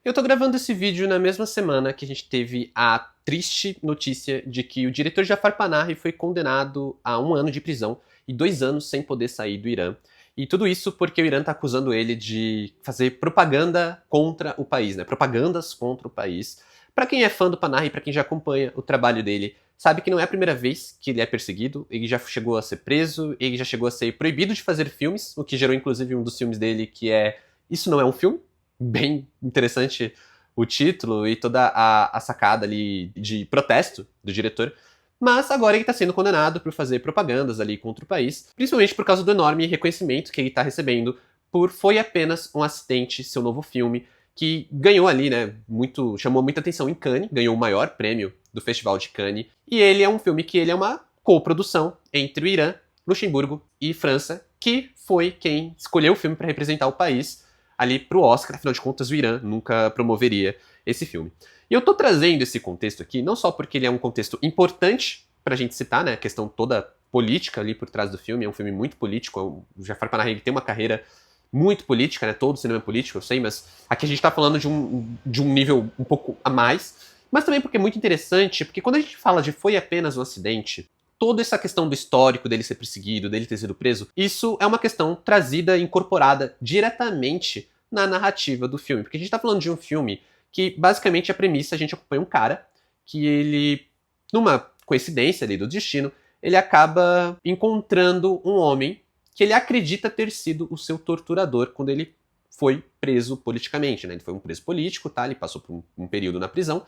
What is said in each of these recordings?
Eu tô gravando esse vídeo na mesma semana que a gente teve a triste notícia de que o diretor Jafar Panahi foi condenado a 1 ano de prisão e 2 anos sem poder sair do Irã. E tudo isso porque o Irã tá acusando ele de fazer propaganda contra o país, né? Propagandas contra o país. Pra quem é fã do Panahi, pra quem já acompanha o trabalho dele, sabe que não é a primeira vez que ele é perseguido. Ele já chegou a ser preso, ele já chegou a ser proibido de fazer filmes, o que gerou inclusive um dos filmes dele que é Isso Não É um Filme. Bem interessante o título e toda a sacada ali de protesto do diretor. Mas agora ele está sendo condenado por fazer propagandas ali contra o país, principalmente por causa do enorme reconhecimento que ele está recebendo por Foi Apenas um Acidente, seu novo filme, que ganhou ali, né, chamou muita atenção em Cannes, ganhou o maior prêmio do Festival de Cannes, e ele é um filme que ele é uma coprodução entre o Irã, Luxemburgo e França, que foi quem escolheu o filme para representar o país ali pro Oscar, afinal de contas o Irã nunca promoveria esse filme. E eu tô trazendo esse contexto aqui, não só porque ele é um contexto importante pra gente citar, né, a questão toda política ali por trás do filme, é um filme muito político, o Jafar Panahi tem uma carreira muito política, né, todo cinema é político, eu sei, mas aqui a gente tá falando de um nível um pouco a mais, mas também porque é muito interessante, porque quando a gente fala de Foi Apenas um Acidente, toda essa questão do histórico dele ser perseguido, dele ter sido preso, isso é uma questão trazida, incorporada diretamente na narrativa do filme. Porque a gente tá falando de um filme que, basicamente, a premissa, a gente acompanha um cara que ele, numa coincidência ali do destino, ele acaba encontrando um homem que ele acredita ter sido o seu torturador quando ele foi preso politicamente, né? Ele foi um preso político, tá? Ele passou por um período na prisão,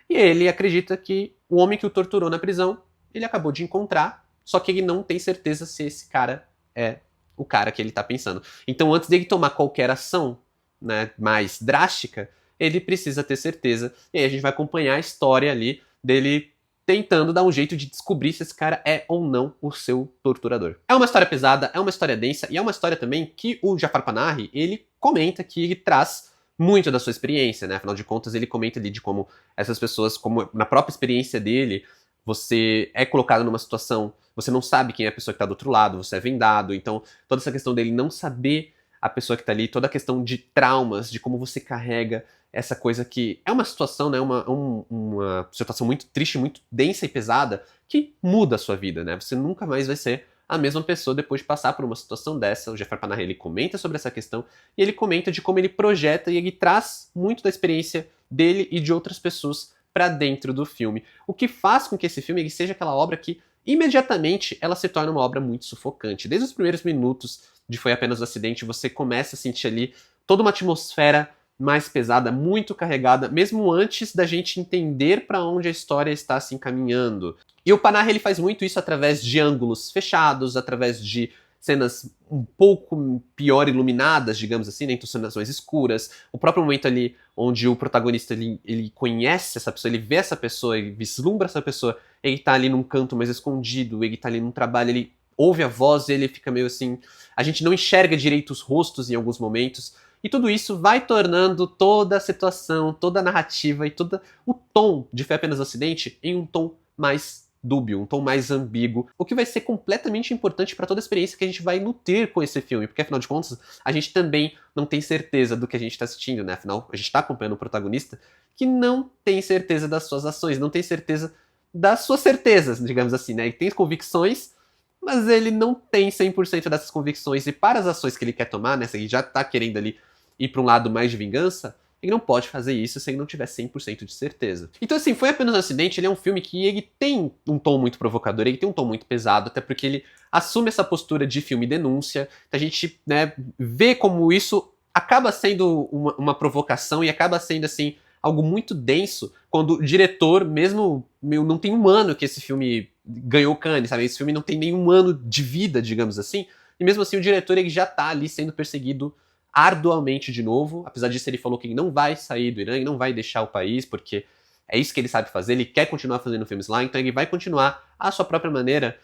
e ele acredita que o homem que o torturou na prisão ele acabou de encontrar, só que ele não tem certeza se esse cara é o cara que ele tá pensando. Então, antes dele tomar qualquer ação, né, mais drástica, ele precisa ter certeza. E aí a gente vai acompanhar a história ali dele tentando dar um jeito de descobrir se esse cara é ou não o seu torturador. É uma história pesada, é uma história densa e é uma história também que o Jafar Panahi, ele comenta que ele traz muito da sua experiência, né? Afinal de contas, ele comenta ali de como essas pessoas, como na própria experiência dele, você é colocado numa situação, você não sabe quem é a pessoa que está do outro lado, você é vendado, então toda essa questão dele não saber a pessoa que está ali, toda a questão de traumas, de como você carrega essa coisa que é uma situação, né, uma situação muito triste, muito densa e pesada, que muda a sua vida, né? Você nunca mais vai ser a mesma pessoa depois de passar por uma situação dessa. O Jafar Panahi, ele comenta sobre essa questão e ele comenta de como ele projeta e ele traz muito da experiência dele e de outras pessoas para dentro do filme, o que faz com que esse filme ele seja aquela obra que imediatamente ela se torna uma obra muito sufocante. Desde os primeiros minutos de Foi Apenas um Acidente, você começa a sentir ali toda uma atmosfera mais pesada, muito carregada, mesmo antes da gente entender para onde a história está se encaminhando. E o Panahi ele faz muito isso através de ângulos fechados, através de cenas um pouco pior iluminadas, digamos assim, né? Então cenas mais escuras. O próprio momento ali onde o protagonista ele conhece essa pessoa, ele vê essa pessoa, ele vislumbra essa pessoa, ele tá ali num canto mais escondido, ele tá ali num trabalho, ele ouve a voz e ele fica meio assim. A gente não enxerga direito os rostos em alguns momentos. E tudo isso vai tornando toda a situação, toda a narrativa e todo o tom de Foi Apenas um Acidente em um tom mais dúbio, um tom mais ambíguo, o que vai ser completamente importante para toda a experiência que a gente vai nutrir com esse filme, porque afinal de contas, a gente também não tem certeza do que a gente está assistindo, né? Afinal, a gente está acompanhando um protagonista que não tem certeza das suas ações, não tem certeza das suas certezas, digamos assim, né? Ele tem convicções, mas ele não tem 100% dessas convicções, e para as ações que ele quer tomar, né? Se ele já está querendo ali ir para um lado mais de vingança, ele não pode fazer isso se ele não tiver 100% de certeza. Então, assim, Foi Apenas um Acidente, ele é um filme que ele tem um tom muito provocador, ele tem um tom muito pesado, até porque ele assume essa postura de filme denúncia, a gente, né, vê como isso acaba sendo uma provocação e acaba sendo, assim, algo muito denso, quando o diretor, mesmo, não tem 1 ano que esse filme ganhou Cannes, sabe? Esse filme não tem nenhum ano de vida, digamos assim, e mesmo assim o diretor ele já tá ali sendo perseguido arduamente de novo. Apesar disso, ele falou que ele não vai sair do Irã e não vai deixar o país, porque é isso que ele sabe fazer, ele quer continuar fazendo filmes lá, então ele vai continuar à sua própria maneira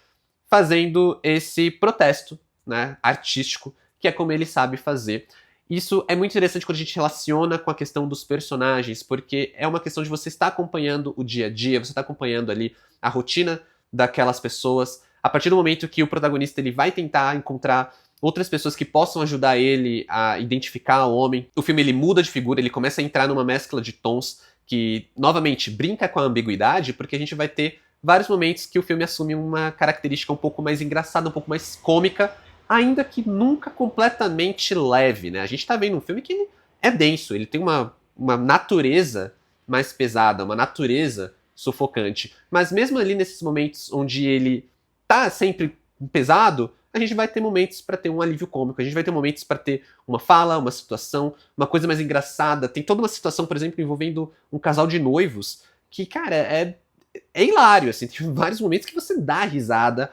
fazendo esse protesto, né, artístico, que é como ele sabe fazer. Isso é muito interessante quando a gente relaciona com a questão dos personagens, porque é uma questão de você estar acompanhando o dia a dia, você está acompanhando ali a rotina daquelas pessoas. A partir do momento que o protagonista ele vai tentar encontrar outras pessoas que possam ajudar ele a identificar o homem. O filme ele muda de figura, ele começa a entrar numa mescla de tons que, novamente, brinca com a ambiguidade, porque a gente vai ter vários momentos que o filme assume uma característica um pouco mais engraçada, um pouco mais cômica, ainda que nunca completamente leve, né? A gente tá vendo um filme que é denso, ele tem uma natureza mais pesada, uma natureza sufocante. Mas mesmo ali nesses momentos onde ele tá sempre pesado, a gente vai ter momentos para ter um alívio cômico, a gente vai ter momentos para ter uma fala, uma situação, uma coisa mais engraçada. Tem toda uma situação, por exemplo, envolvendo um casal de noivos, que, cara, é hilário, assim, tem vários momentos que você dá risada,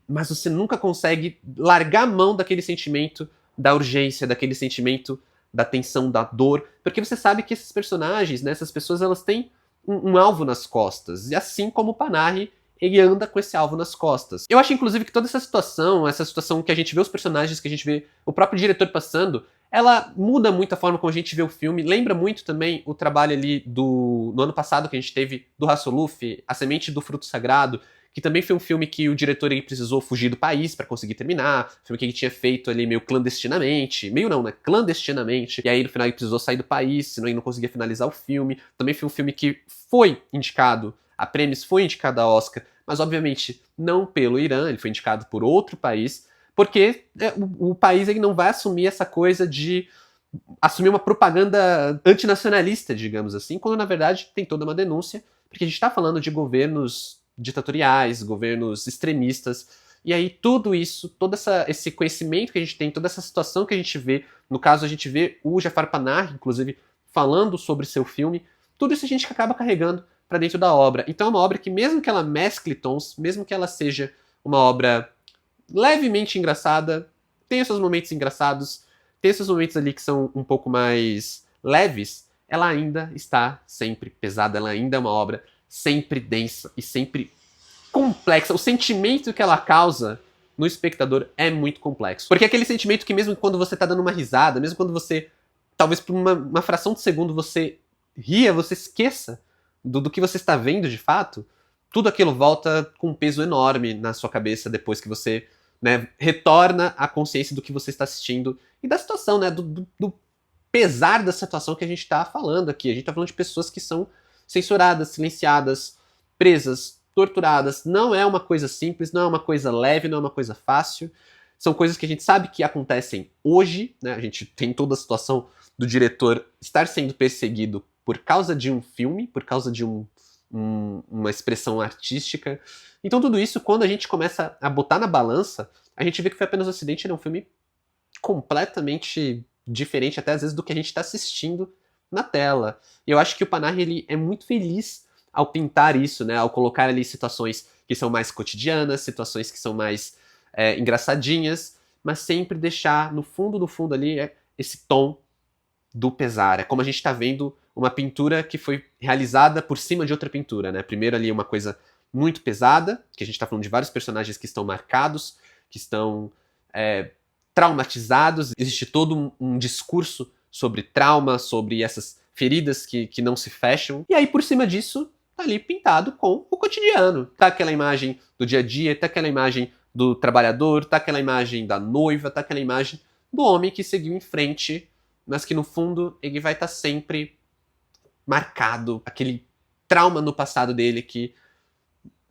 mas você nunca consegue largar a mão daquele sentimento da urgência, daquele sentimento da tensão, da dor, porque você sabe que esses personagens, né, essas pessoas, elas têm um alvo nas costas, e assim como o Panahi, ele anda com esse alvo nas costas. Eu acho, inclusive, que toda essa situação que a gente vê os personagens, que a gente vê o próprio diretor passando, ela muda muito a forma como a gente vê o filme, lembra muito também o trabalho ali no ano passado que a gente teve do Hasselhoff, A Semente do Fruto Sagrado, que também foi um filme que o diretor ele precisou fugir do país para conseguir terminar, filme que ele tinha feito ali meio clandestinamente, meio não, né, clandestinamente, e aí no final ele precisou sair do país, senão ele não conseguia finalizar o filme. Também foi um filme que foi indicado a prêmios, foi indicado a Oscar, mas obviamente não pelo Irã, ele foi indicado por outro país, porque o país ele não vai assumir essa coisa de assumir uma propaganda antinacionalista, digamos assim, quando na verdade tem toda uma denúncia, porque a gente está falando de governos ditatoriais, governos extremistas, e aí tudo isso, esse conhecimento que a gente tem, toda essa situação que a gente vê, no caso a gente vê o Jafar Panahi, inclusive, falando sobre seu filme, tudo isso a gente acaba carregando para dentro da obra. Então é uma obra que, mesmo que ela mescle tons, mesmo que ela seja uma obra levemente engraçada, tem os seus momentos engraçados, tem esses momentos ali que são um pouco mais leves, ela ainda está sempre pesada, ela ainda é uma obra sempre densa e sempre complexa. O sentimento que ela causa no espectador é muito complexo. Porque é aquele sentimento que mesmo quando você tá dando uma risada, mesmo quando você, talvez por uma fração de segundo você ria, você esqueça do que você está vendo de fato, tudo aquilo volta com um peso enorme na sua cabeça depois que você, né, retorna à consciência do que você está assistindo e da situação, né, do pesar da situação que a gente está falando aqui. A gente está falando de pessoas que são censuradas, silenciadas, presas, torturadas. Não é uma coisa simples, não é uma coisa leve, não é uma coisa fácil. São coisas que a gente sabe que acontecem hoje, né? A gente tem toda a situação do diretor estar sendo perseguido por causa de um filme, por causa de uma expressão artística. Então tudo isso, quando a gente começa a botar na balança, a gente vê que Foi Apenas um Acidente é um filme completamente diferente, até às vezes, do que a gente está assistindo na tela. E eu acho que o Panahi ele é muito feliz ao pintar isso, né? Ao colocar ali situações que são mais cotidianas, situações que são mais engraçadinhas, mas sempre deixar no fundo do fundo ali esse tom do pesar. É como a gente está vendo uma pintura que foi realizada por cima de outra pintura, né? Primeiro ali uma coisa muito pesada, que a gente está falando de vários personagens que estão marcados, que estão traumatizados. Existe todo um discurso sobre trauma, sobre essas feridas que não se fecham. E aí, por cima disso, tá ali pintado com o cotidiano. Tá aquela imagem do dia a dia, tá aquela imagem do trabalhador, tá aquela imagem da noiva, tá aquela imagem do homem que seguiu em frente, mas que no fundo ele vai estar sempre marcado, aquele trauma no passado dele que,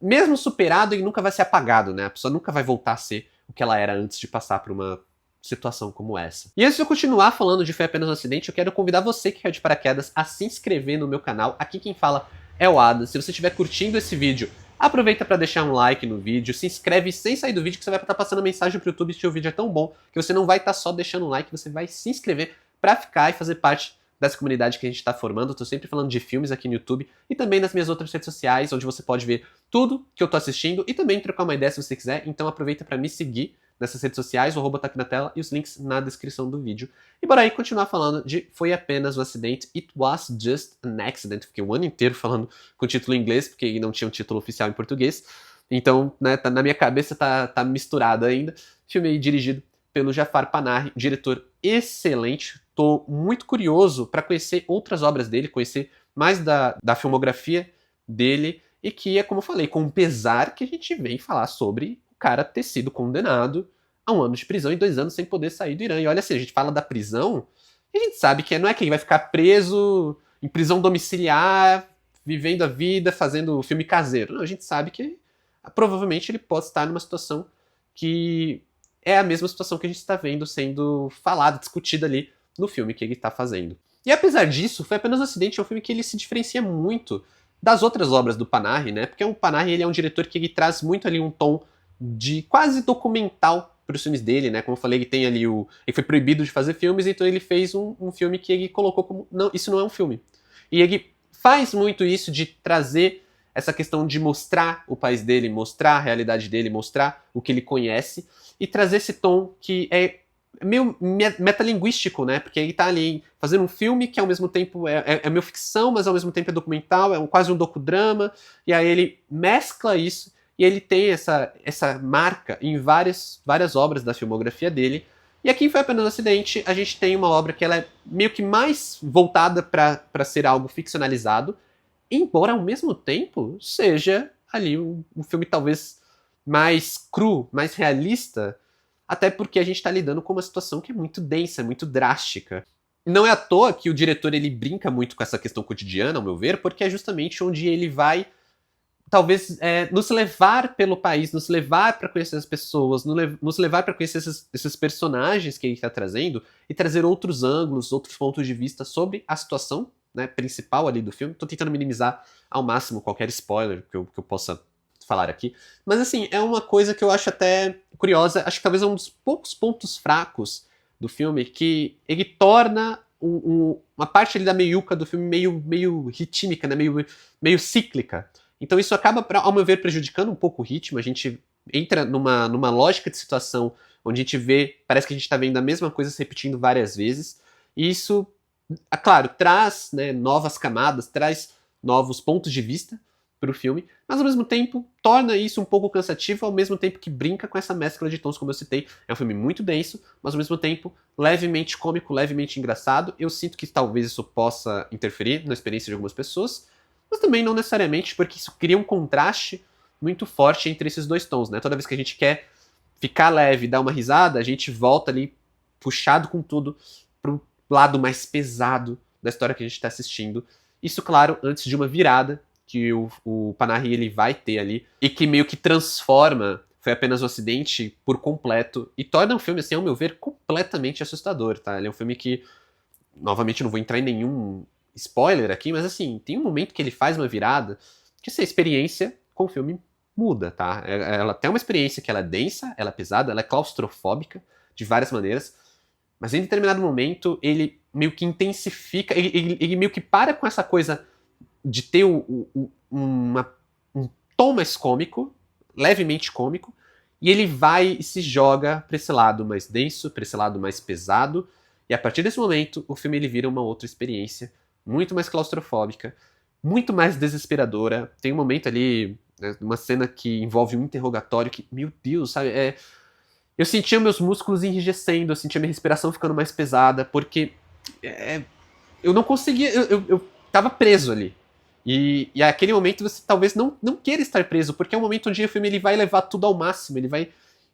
mesmo superado, ele nunca vai ser apagado, né? A pessoa nunca vai voltar a ser o que ela era antes de passar por uma situação como essa. E antes de eu continuar falando de Foi Apenas um Acidente, eu quero convidar você que caiu de paraquedas a se inscrever no meu canal. Aqui quem fala é o Adam. Se você estiver curtindo esse vídeo, aproveita para deixar um like no vídeo, se inscreve sem sair do vídeo que você vai estar passando mensagem pro YouTube se o vídeo é tão bom que você não vai estar só deixando um like, você vai se inscrever para ficar e fazer parte dessa comunidade que a gente está formando. Eu tô sempre falando de filmes aqui no YouTube e também nas minhas outras redes sociais, onde você pode ver tudo que eu tô assistindo e também trocar uma ideia se você quiser. Então aproveita para me seguir nessas redes sociais, o arroba tá aqui na tela e os links na descrição do vídeo. E bora aí continuar falando de Foi Apenas um Acidente, It Was Just an Accident. Fiquei o ano inteiro falando com título em inglês, porque não tinha um título oficial em português. Então, né, na minha cabeça tá misturado ainda. Filme aí dirigido pelo Jafar Panahi, diretor excelente. Tô muito curioso para conhecer outras obras dele, conhecer mais da filmografia dele, e que é, como eu falei, com um pesar que a gente vem falar sobre o cara ter sido condenado a 1 ano de prisão e 2 anos sem poder sair do Irã. E olha assim, a gente fala da prisão, e a gente sabe que não é que ele vai ficar preso em prisão domiciliar, vivendo a vida, fazendo filme caseiro. Não, a gente sabe que provavelmente ele pode estar numa situação que é a mesma situação que a gente está vendo sendo falada, discutida ali no filme que ele está fazendo. E apesar disso, Foi Apenas um Acidente é um filme que ele se diferencia muito das outras obras do Panahi, né? Porque o Panahi ele é um diretor que ele traz muito ali um tom de quase documental para os filmes dele, né? Como eu falei, ele tem ali ele foi proibido de fazer filmes, então ele fez um filme que ele colocou como não, isso não é um filme. E ele faz muito isso de trazer essa questão de mostrar o país dele, mostrar a realidade dele, mostrar o que ele conhece e trazer esse tom que é meio metalinguístico, né? Porque ele tá ali fazendo um filme que ao mesmo tempo é meio ficção, mas ao mesmo tempo é documental, quase um docudrama, e aí ele mescla isso e ele tem essa marca em várias obras da filmografia dele. E aqui Foi Apenas um Acidente, a gente tem uma obra que ela é meio que mais voltada para ser algo ficcionalizado, embora ao mesmo tempo seja ali um filme talvez mais cru, mais realista, até porque a gente está lidando com uma situação que é muito densa, muito drástica. Não é à toa que o diretor ele brinca muito com essa questão cotidiana, ao meu ver, porque é justamente onde ele vai talvez nos levar pelo país, nos levar para conhecer as pessoas, nos levar para conhecer esses personagens que ele está trazendo e trazer outros ângulos, outros pontos de vista sobre a situação, né, principal ali do filme. Estou tentando minimizar ao máximo qualquer spoiler que eu possa falar aqui. Mas assim, é uma coisa que eu acho até curiosa, acho que talvez é um dos poucos pontos fracos do filme que ele torna uma parte ali da meiuca do filme meio ritmíca, né, meio cíclica. Então isso acaba, ao meu ver, prejudicando um pouco o ritmo. A gente entra numa lógica de situação onde a gente vê, parece que a gente está vendo a mesma coisa se repetindo várias vezes. E isso, claro, traz, né, novas camadas, traz novos pontos de vista para o filme, mas ao mesmo tempo torna isso um pouco cansativo, ao mesmo tempo que brinca com essa mescla de tons, como eu citei. É um filme muito denso, mas ao mesmo tempo levemente cômico, levemente engraçado. Eu sinto que talvez isso possa interferir na experiência de algumas pessoas, mas também não necessariamente, porque isso cria um contraste muito forte entre esses dois tons, né? Toda vez que a gente quer ficar leve, dar uma risada, a gente volta ali puxado com tudo pro lado mais pesado da história que a gente está assistindo. Isso, claro, antes de uma virada que o Panahi ele vai ter ali e que meio que transforma Foi Apenas um Acidente por completo e torna um filme, assim, ao meu ver, completamente assustador, tá? Ele é um filme que, novamente, não vou entrar em nenhum spoiler aqui, mas assim, tem um momento que ele faz uma virada que essa experiência com o filme muda, tá? Ela tem uma experiência que ela é densa, ela é pesada, ela é claustrofóbica de várias maneiras, mas em determinado momento ele meio que intensifica, ele meio que para com essa coisa de ter um tom mais cômico, levemente cômico, e ele vai e se joga pra esse lado mais denso, pra esse lado mais pesado, e a partir desse momento o filme ele vira uma outra experiência muito mais claustrofóbica, muito mais desesperadora. Tem um momento ali, né, uma cena que envolve um interrogatório que, meu Deus, sabe, eu sentia meus músculos enrijecendo, eu sentia minha respiração ficando mais pesada, porque eu não conseguia, eu tava preso ali. E aquele momento você talvez não queira estar preso, porque é um momento onde o filme ele vai levar tudo ao máximo,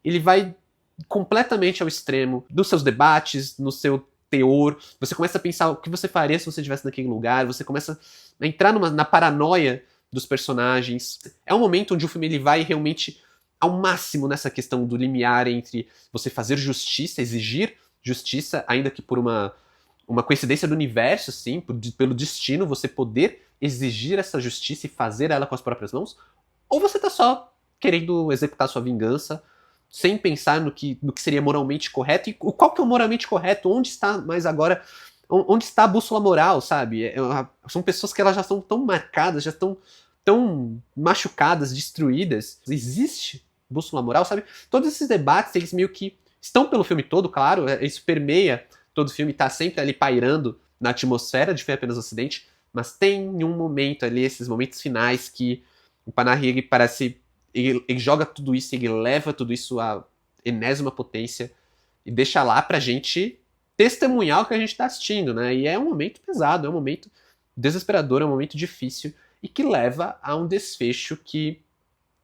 ele vai completamente ao extremo, nos seus debates, no seu teor, você começa a pensar o que você faria se você estivesse naquele lugar, você começa a entrar na paranoia dos personagens. É um momento onde o filme ele vai realmente ao máximo nessa questão do limiar entre você fazer justiça, exigir justiça, ainda que por uma coincidência do universo, assim, pelo destino, você poder exigir essa justiça e fazer ela com as próprias mãos, ou você tá só querendo executar sua vingança sem pensar no que seria moralmente correto, e qual que é o moralmente correto, onde está mais agora, onde está a bússola moral, sabe? São pessoas que elas já estão tão marcadas, já estão tão machucadas, destruídas. Existe bússola moral, sabe? Todos esses debates, eles meio que estão pelo filme todo, claro, isso permeia todo o filme, tá sempre ali pairando na atmosfera de Foi Apenas um Acidente, mas tem um momento ali, esses momentos finais, que o Panahi ele parece... Ele joga tudo isso, ele leva tudo isso à enésima potência e deixa lá pra gente testemunhar o que a gente tá assistindo, né? E é um momento pesado, é um momento desesperador, é um momento difícil e que leva a um desfecho que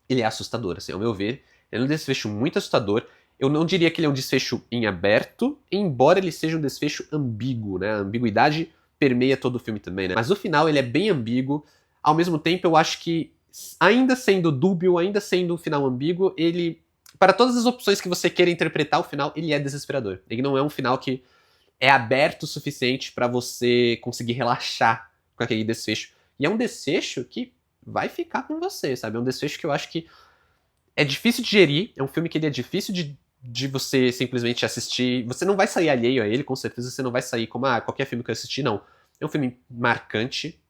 ele é assustador, assim, ao meu ver. Ele é um desfecho muito assustador. Eu não diria que ele é um desfecho em aberto, embora ele seja um desfecho ambíguo, né? A ambiguidade permeia todo o filme também, né? Mas o final ele é bem ambíguo. Ao mesmo tempo, eu acho que, ainda sendo dúbio, ainda sendo um final ambíguo, ele, para todas as opções que você queira interpretar o final, ele é desesperador. Ele não é um final que é aberto o suficiente para você conseguir relaxar com aquele desfecho. E é um desfecho que vai ficar com você, sabe? É um desfecho que eu acho que é difícil de gerir, é um filme que ele é difícil de você simplesmente assistir. Você não vai sair alheio a ele, com certeza você não vai sair como, qualquer filme que eu assisti, não. É um filme marcante,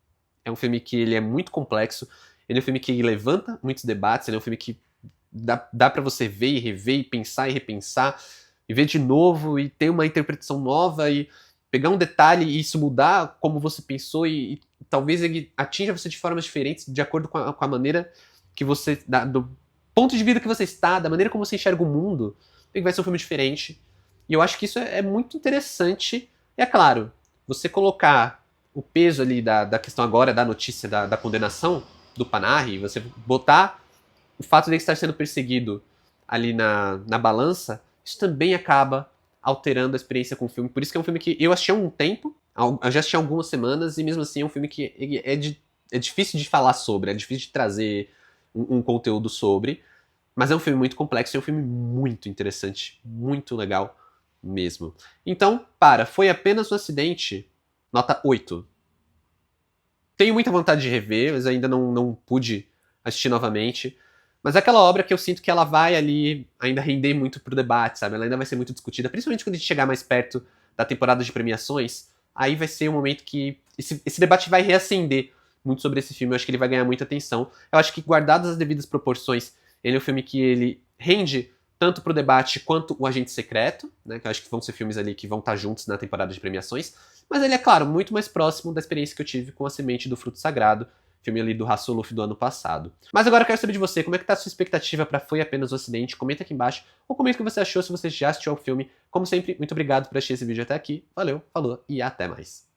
é um filme que ele é muito complexo, ele é um filme que levanta muitos debates, ele é um filme que dá para você ver e rever e pensar e repensar, e ver de novo e ter uma interpretação nova e pegar um detalhe e isso mudar como você pensou e talvez ele atinja você de formas diferentes de acordo com a maneira que você, do ponto de vida que você está, da maneira como você enxerga o mundo, vai ser um filme diferente. E eu acho que isso é muito interessante. E é claro, você colocar o peso ali da questão agora, da notícia da condenação do Panahi, você botar o fato de ele estar sendo perseguido ali na balança, isso também acaba alterando a experiência com o filme. Por isso que é um filme que eu assisti há um tempo, eu já assisti há algumas semanas, e mesmo assim é um filme que é difícil de falar sobre, é difícil de trazer um conteúdo sobre, mas é um filme muito complexo, é um filme muito interessante, muito legal mesmo. Então, foi apenas um acidente, nota 8. Tenho muita vontade de rever, mas ainda não pude assistir novamente. Mas é aquela obra que eu sinto que ela vai ali ainda render muito pro debate, sabe? Ela ainda vai ser muito discutida, principalmente quando a gente chegar mais perto da temporada de premiações. Aí vai ser um momento que esse debate vai reacender muito sobre esse filme. Eu acho que ele vai ganhar muita atenção. Eu acho que, guardadas as devidas proporções, ele é um filme que ele rende tanto pro debate quanto o Agente Secreto, né? Que eu acho que vão ser filmes ali que vão estar juntos na temporada de premiações. Mas ele é, claro, muito mais próximo da experiência que eu tive com A Semente do Fruto Sagrado, filme ali do Hasselhoff do ano passado. Mas agora eu quero saber de você, como é que tá a sua expectativa para Foi Apenas um Acidente? Comenta aqui embaixo, ou comenta o que você achou se você já assistiu ao filme. Como sempre, muito obrigado por assistir esse vídeo até aqui. Valeu, falou e até mais.